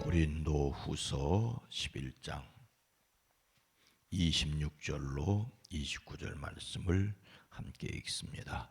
고린도후서 11장 26절로 29절 말씀을 함께 읽습니다.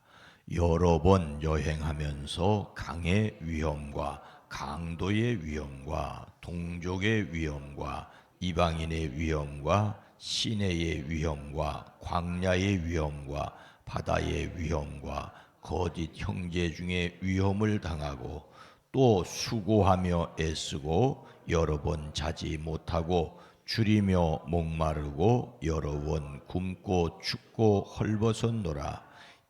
여러 번 여행하면서 강의 위험과 강도의 위험과 동족의 위험과 이방인의 위험과 시내의 위험과 광야의 위험과 바다의 위험과 거짓 형제 중에 위험을 당하고 또 수고하며 애쓰고 여러 번 자지 못하고 줄이며 목마르고 여러 번 굶고 춥고 헐벗었노라.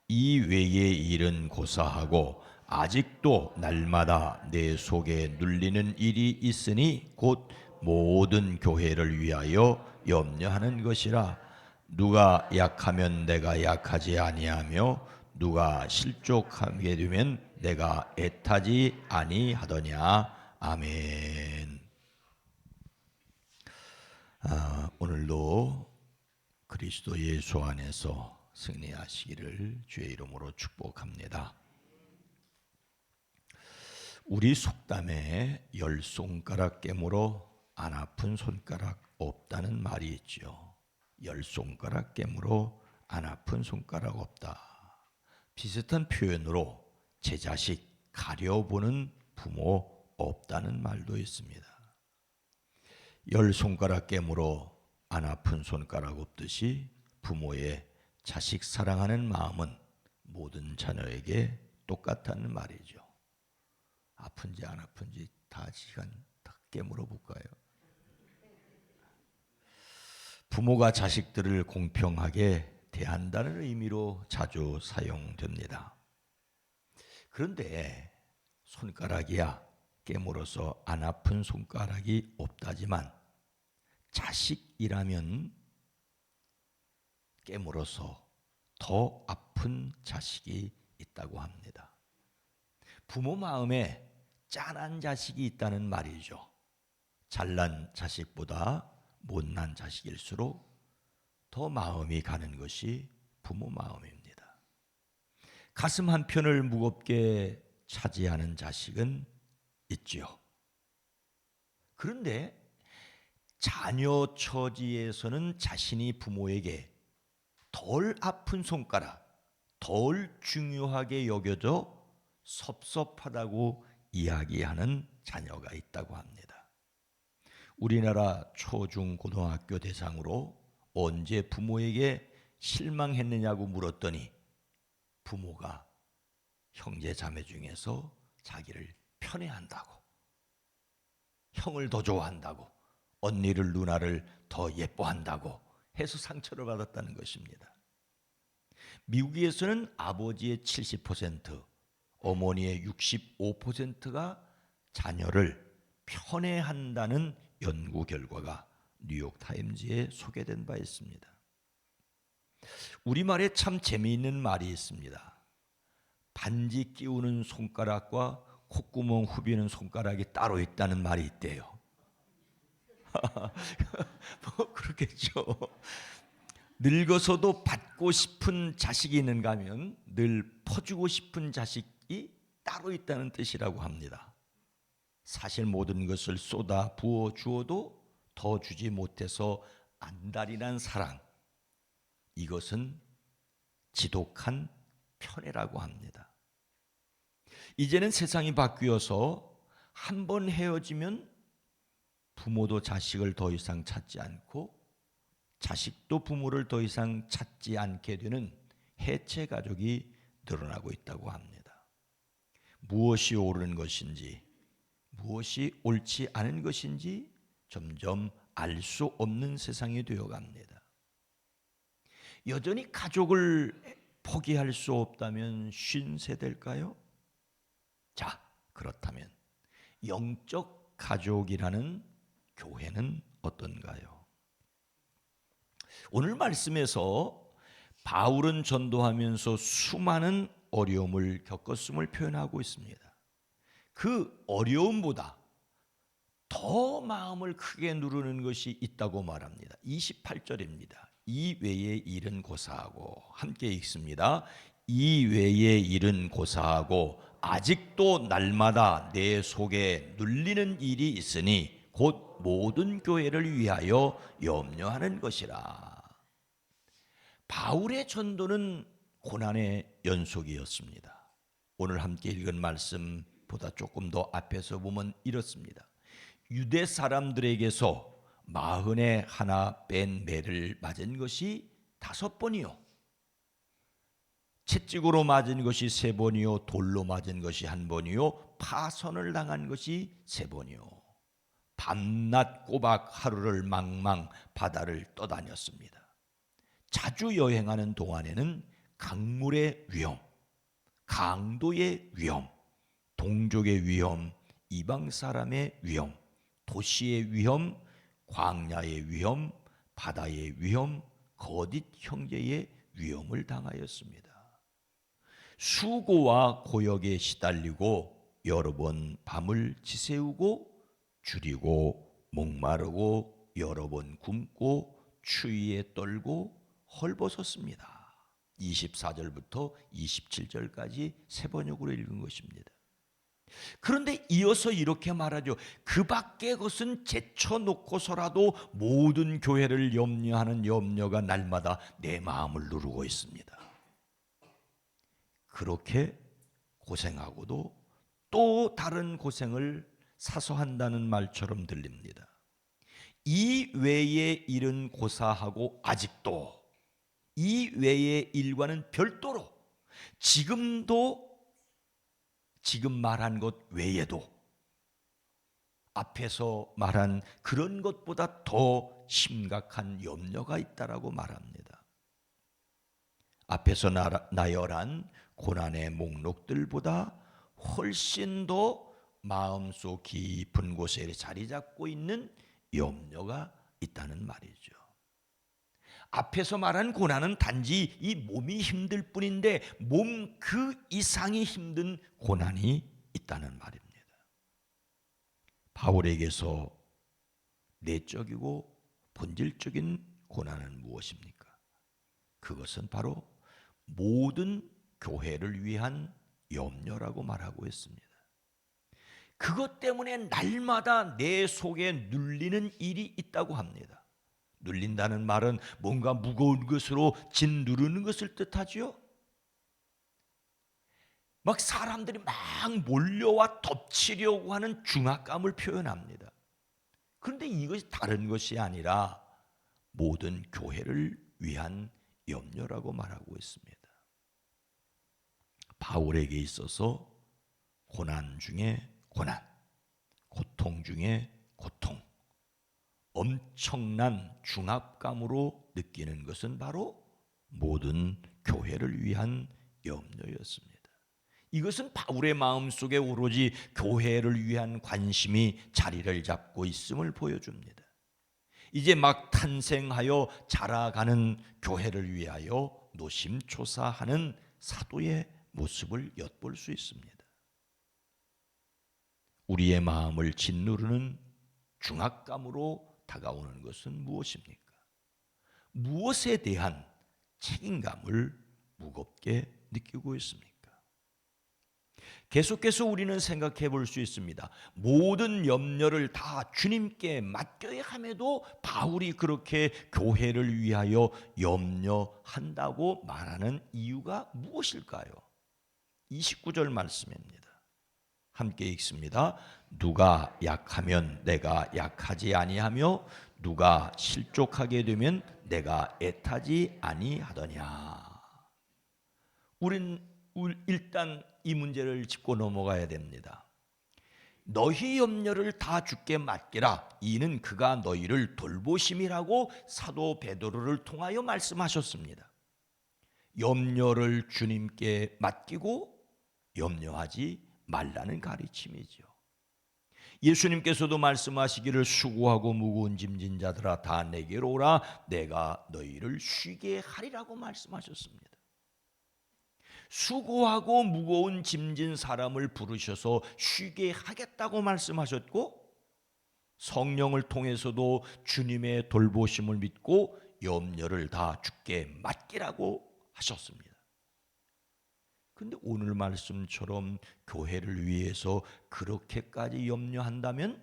이 외의 일은 고사하고 아직도 날마다 내 속에 눌리는 일이 있으니 곧 모든 교회를 위하여 염려하는 것이라. 누가 약하면 내가 약하지 아니하며 누가 실족하게 되면 내가 애타지 아니하더냐. 아멘. 오늘도 그리스도 예수 안에서 승리하시기를 주의 이름으로 축복합니다. 우리 속담에 열 손가락 깨물어 안 아픈 손가락 없다는 말이 있죠. 열 손가락 깨물어 안 아픈 손가락 없다. 비슷한 표현으로 제 자식 가려보는 부모 없다는 말도 있습니다. 열 손가락 깨물어 안 아픈 손가락 없듯이 부모의 자식 사랑하는 마음은 모든 자녀에게 똑같다는 말이죠. 아픈지 안 아픈지 다 시간 다 깨물어 볼까요? 부모가 자식들을 공평하게 대한다는 의미로 자주 사용됩니다. 그런데 손가락이야 깨물어서 안 아픈 손가락이 없다지만 자식이라면 깨물어서 더 아픈 자식이 있다고 합니다. 부모 마음에 짠한 자식이 있다는 말이죠. 잘난 자식보다 못난 자식일수록 더 마음이 가는 것이 부모 마음입니다. 가슴 한편을 무겁게 차지하는 자식은 있지요. 그런데 자녀 처지에서는 자신이 부모에게 덜 아픈 손가락, 덜 중요하게 여겨져 섭섭하다고 이야기하는 자녀가 있다고 합니다. 우리나라 초중고등학교 대상으로 언제 부모에게 실망했느냐고 물었더니 부모가 형제 자매 중에서 자기를 편애한다고, 형을 더 좋아한다고, 언니를 누나를 더 예뻐한다고 해서 상처를 받았다는 것입니다. 미국에서는 아버지의 70%, 어머니의 65%가 자녀를 편애한다는 연구 결과가 뉴욕타임즈에 소개된 바 있습니다. 우리말에 참 재미있는 말이 있습니다. 반지 끼우는 손가락과 콧구멍 후비는 손가락이 따로 있다는 말이 있대요. 뭐 그렇겠죠. 늙어서도 받고 싶은 자식이 있는가 하면 늘 퍼주고 싶은 자식이 따로 있다는 뜻이라고 합니다. 사실 모든 것을 쏟아 부어 주어도 더 주지 못해서 안달이 사랑, 이것은 지독한 편애라고 합니다. 이제는 세상이 바뀌어서 한 번 헤어지면 부모도 자식을 더 이상 찾지 않고 자식도 부모를 더 이상 찾지 않게 되는 해체 가족이 늘어나고 있다고 합니다. 무엇이 옳은 것인지, 무엇이 옳지 않은 것인지 점점 알 수 없는 세상이 되어갑니다. 여전히 가족을 포기할 수 없다면 쉰 세대일까요? 자, 그렇다면 영적 가족이라는 교회는 어떤가요? 오늘 말씀에서 바울은 전도하면서 수많은 어려움을 겪었음을 표현하고 있습니다. 그 어려움보다 더 마음을 크게 누르는 것이 있다고 말합니다. 28절입니다. 이 외의 일은 고사하고, 함께 읽습니다. 이 외의 일은 고사하고 아직도 날마다 내 속에 눌리는 일이 있으니 곧 모든 교회를 위하여 염려하는 것이라. 바울의 전도는 고난의 연속이었습니다. 오늘 함께 읽은 말씀보다 조금 더 앞에서 보면 이렇습니다. 유대 사람들에게서 41 뺀 매를 맞은 것이 5번이요, 채찍으로 맞은 것이 3번이요, 돌로 맞은 것이 1번이요, 파선을 당한 것이 3번이요. 밤낮 꼬박 하루를 망망 바다를 떠다녔습니다. 자주 여행하는 동안에는 강물의 위험, 강도의 위험, 동족의 위험, 이방 사람의 위험, 도시의 위험, 광야의 위험, 바다의 위험, 거짓 형제의 위험을 당하였습니다. 수고와 고역에 시달리고 여러 번 밤을 지새우고 줄이고 목마르고 여러 번 굶고 추위에 떨고 헐벗었습니다. 24절부터 27절까지 세 번역으로 읽은 것입니다. 그런데 이어서 이렇게 말하죠. 그 밖의 것은 제쳐놓고서라도 모든 교회를 염려하는 염려가 날마다 내 마음을 누르고 있습니다. 그렇게 고생하고도 또 다른 고생을 사서 한다는 말처럼 들립니다. 이 외의 일은 고사하고 아직도 이 외의 일과는 별도로 지금도 지금 말한 것 외에도 앞에서 말한 그런 것보다 더 심각한 염려가 있다라고 말합니다. 앞에서 나열한 고난의 목록들보다 훨씬 더 마음속 깊은 곳에 자리 잡고 있는 염려가 있다는 말이죠. 앞에서 말한 고난은 단지 이 몸이 힘들 뿐인데 몸 그 이상이 힘든 고난이 있다는 말입니다. 바울에게서 내적이고 본질적인 고난은 무엇입니까? 그것은 바로 모든 교회를 위한 염려라고 말하고 있습니다. 그것 때문에 날마다 내 속에 눌리는 일이 있다고 합니다. 눌린다는 말은 뭔가 무거운 것으로 짓누르는 것을 뜻하지요. 막 사람들이 막 몰려와 덮치려고 하는 중압감을 표현합니다. 그런데 이것이 다른 것이 아니라 모든 교회를 위한 염려라고 말하고 있습니다. 바울에게 있어서 고난 중에 고난, 고통 중에 고통, 엄청난 중압감으로 느끼는 것은 바로 모든 교회를 위한 염려였습니다. 이것은 바울의 마음속에 오로지 교회를 위한 관심이 자리를 잡고 있음을 보여줍니다. 이제 막 탄생하여 자라가는 교회를 위하여 노심초사하는 사도의 모습을 엿볼 수 있습니다. 우리의 마음을 짓누르는 중압감으로 다가오는 것은 무엇입니까? 무엇에 대한 책임감을 무겁게 느끼고 있습니까? 계속해서 우리는 생각해 볼 수 있습니다. 모든 염려를 다 주님께 맡겨야 함에도 바울이 그렇게 교회를 위하여 염려한다고 말하는 이유가 무엇일까요? 29절 말씀입니다. 함께 읽습니다. 누가 약하면 내가 약하지 아니하며 누가 실족하게 되면 내가 애타지 아니하더냐. 우린 일단 이 문제를 짚고 넘어가야 됩니다. 너희 염려를 다 주께 맡기라. 이는 그가 너희를 돌보심이라고 사도 베드로를 통하여 말씀하셨습니다. 염려를 주님께 맡기고 염려하지 말라는 가르침이죠. 예수님께서도 말씀하시기를 수고하고 무거운 짐진 자들아 다 내게로 오라 내가 너희를 쉬게 하리라고 말씀하셨습니다. 수고하고 무거운 짐진 사람을 부르셔서 쉬게 하겠다고 말씀하셨고 성령을 통해서도 주님의 돌보심을 믿고 염려를 다 주께 맡기라고 하셨습니다. 근데 오늘 말씀처럼 교회를 위해서 그렇게까지 염려한다면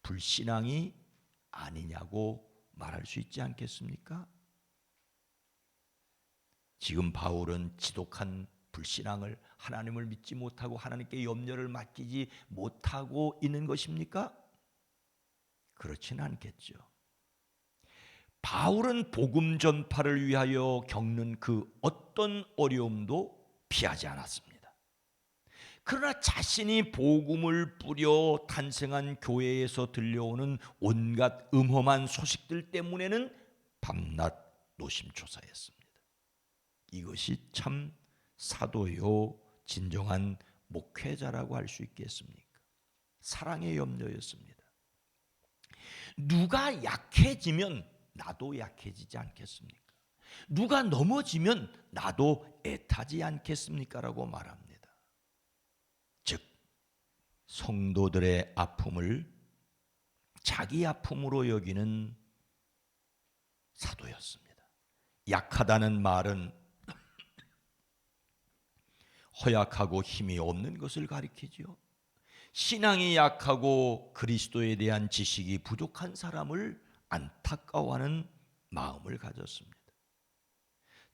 불신앙이 아니냐고 말할 수 있지 않겠습니까? 지금 바울은 지독한 불신앙을, 하나님을 믿지 못하고 하나님께 염려를 맡기지 못하고 있는 것입니까? 그렇지는 않겠죠. 바울은 복음 전파를 위하여 겪는 그 어떤 어려움도 피하지 않았습니다. 그러나 자신이 복음을 뿌려 탄생한 교회에서 들려오는 온갖 음험한 소식들 때문에는 밤낮 노심초사했습니다. 이것이 참 사도요 진정한 목회자라고 할 수 있겠습니까? 사랑의 염려였습니다. 누가 약해지면 나도 약해지지 않겠습니까? 누가 넘어지면 나도 애타지 않겠습니까? 라고 말합니다. 즉 성도들의 아픔을 자기 아픔으로 여기는 사도였습니다. 약하다는 말은 허약하고 힘이 없는 것을 가리키죠. 신앙이 약하고 그리스도에 대한 지식이 부족한 사람을 안타까워하는 마음을 가졌습니다.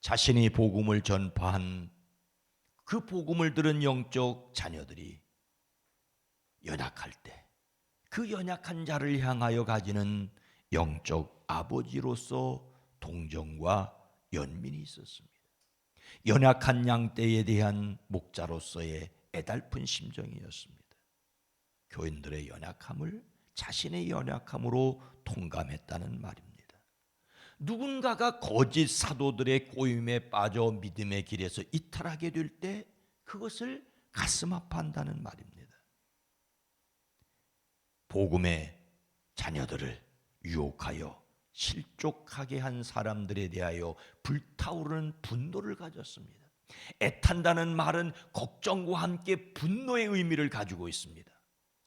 자신이 복음을 전파한 그 복음을 들은 영적 자녀들이 연약할 때 그 연약한 자를 향하여 가지는 영적 아버지로서 동정과 연민이 있었습니다. 연약한 양떼에 대한 목자로서의 애달픈 심정이었습니다. 교인들의 연약함을 자신의 연약함으로 통감했다는 말입니다. 누군가가 거짓 사도들의 꼬임에 빠져 믿음의 길에서 이탈하게 될 때 그것을 가슴 아파한다는 말입니다. 복음의 자녀들을 유혹하여 실족하게 한 사람들에 대하여 불타오르는 분노를 가졌습니다. 애탄다는 말은 걱정과 함께 분노의 의미를 가지고 있습니다.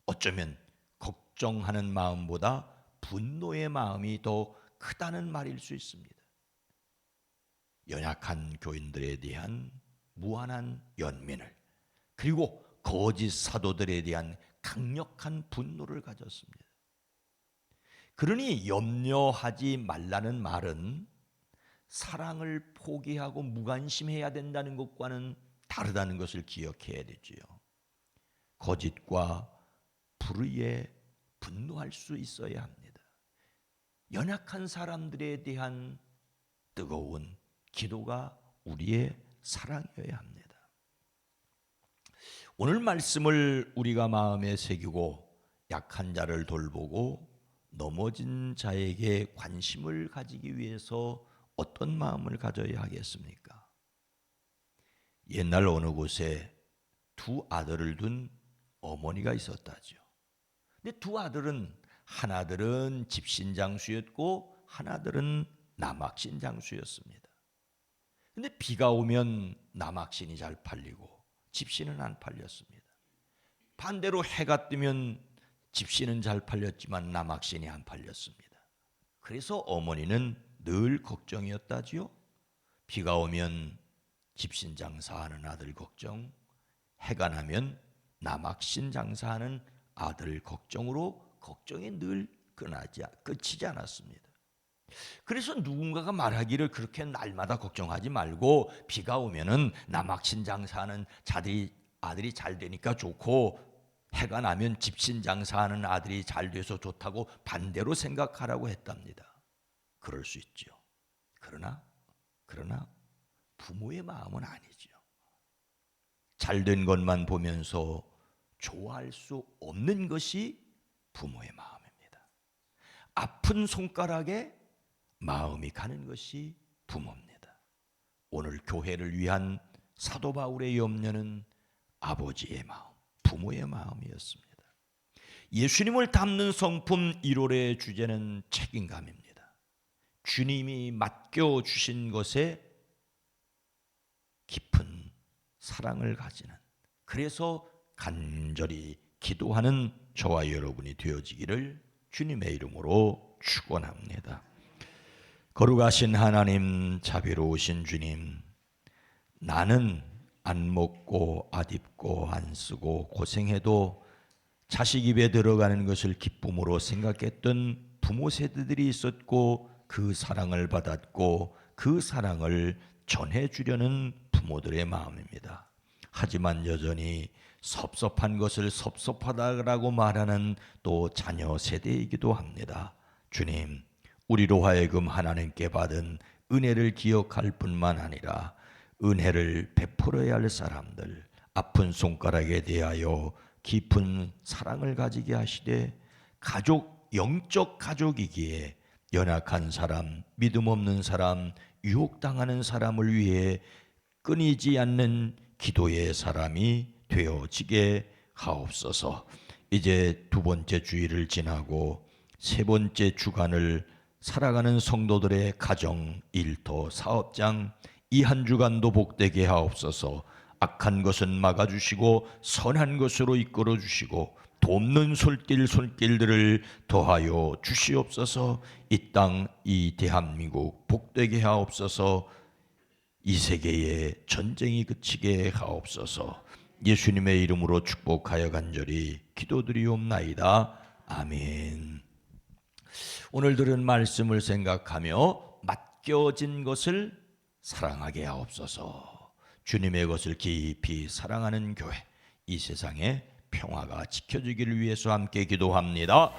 어쩌면 걱정하는 마음보다 분노의 마음이 더 크다는 말일 수 있습니다. 연약한 교인들에 대한 무한한 연민을, 그리고 거짓 사도들에 대한 강력한 분노를 가졌습니다. 그러니 염려하지 말라는 말은 사랑을 포기하고 무관심해야 된다는 것과는 다르다는 것을 기억해야 되지요. 거짓과 불의에 분노할 수 있어야 합니다. 연약한 사람들에 대한 뜨거운 기도가 우리의 사랑이어야 합니다. 오늘 말씀을 우리가 마음에 새기고 약한 자를 돌보고 넘어진 자에게 관심을 가지기 위해서 어떤 마음을 가져야 하겠습니까? 옛날 어느 곳에 두 아들을 둔 어머니가 있었다죠. 근데 두 아들은 하나들은 집신장수였고 하나들은 남학신장수였습니다. 근데 비가 오면 남학신이 잘 팔리고 집신은 안 팔렸습니다. 반대로 해가 뜨면 집신은 잘 팔렸지만 남학신이 안 팔렸습니다. 그래서 어머니는 늘 걱정이었다지요. 비가 오면 집신 장사하는 아들 걱정, 해가 나면 남학신 장사하는 아들 걱정으로 걱정이 늘 끝이지 않았습니다. 그래서 누군가가 말하기를 그렇게 날마다 걱정하지 말고 비가 오면은 남학신 장사하는 아들이 잘 되니까 좋고 해가 나면 집신 장사하는 아들이 잘 돼서 좋다고 반대로 생각하라고 했답니다. 그럴 수 있죠. 그러나 부모의 마음은 아니죠. 잘된 것만 보면서 좋아할 수 없는 것이 부모의 마음입니다. 아픈 손가락에 마음이 가는 것이 부모입니다. 오늘 교회를 위한 사도 바울의 염려는 아버지의 마음, 부모의 마음이었습니다. 예수님을 닮는 성품 1월의 주제는 책임감입니다. 주님이 맡겨주신 것에 깊은 사랑을 가지는, 그래서 간절히 기도하는 저와 여러분이 되어지기를 주님의 이름으로 축원합니다. 거룩하신 하나님, 자비로우신 주님, 나는 안 먹고 안 입고 안 쓰고 고생해도 자식 입에 들어가는 것을 기쁨으로 생각했던 부모 세대들이 있었고 그 사랑을 받았고 그 사랑을 전해주려는 부모들의 마음입니다. 하지만 여전히 섭섭한 것을 섭섭하다라고 말하는 또 자녀 세대이기도 합니다. 주님, 우리로 하여금 하나님께 받은 은혜를 기억할 뿐만 아니라 은혜를 베풀어야 할 사람들, 아픈 손가락에 대하여 깊은 사랑을 가지게 하시되 가족, 영적 가족이기에 연약한 사람, 믿음 없는 사람, 유혹당하는 사람을 위해 끊이지 않는 기도의 사람이 되어지게 하옵소서. 이제 두 번째 주일을 지나고 세 번째 주간을 살아가는 성도들의 가정, 일터, 사업장 이 한 주간도 복되게 하옵소서. 악한 것은 막아주시고 선한 것으로 이끌어주시고 돕는 손길들을 더하여 주시옵소서. 이 땅, 이 대한민국 복되게 하옵소서. 이 세계에 전쟁이 그치게 하옵소서. 예수님의 이름으로 축복하여 간절히 기도드리옵나이다. 아멘. 오늘 들은 말씀을 생각하며 맡겨진 것을 사랑하게 하옵소서. 주님의 것을 깊이 사랑하는 교회, 이 세상에 평화가 지켜지기를 위해서 함께 기도합니다.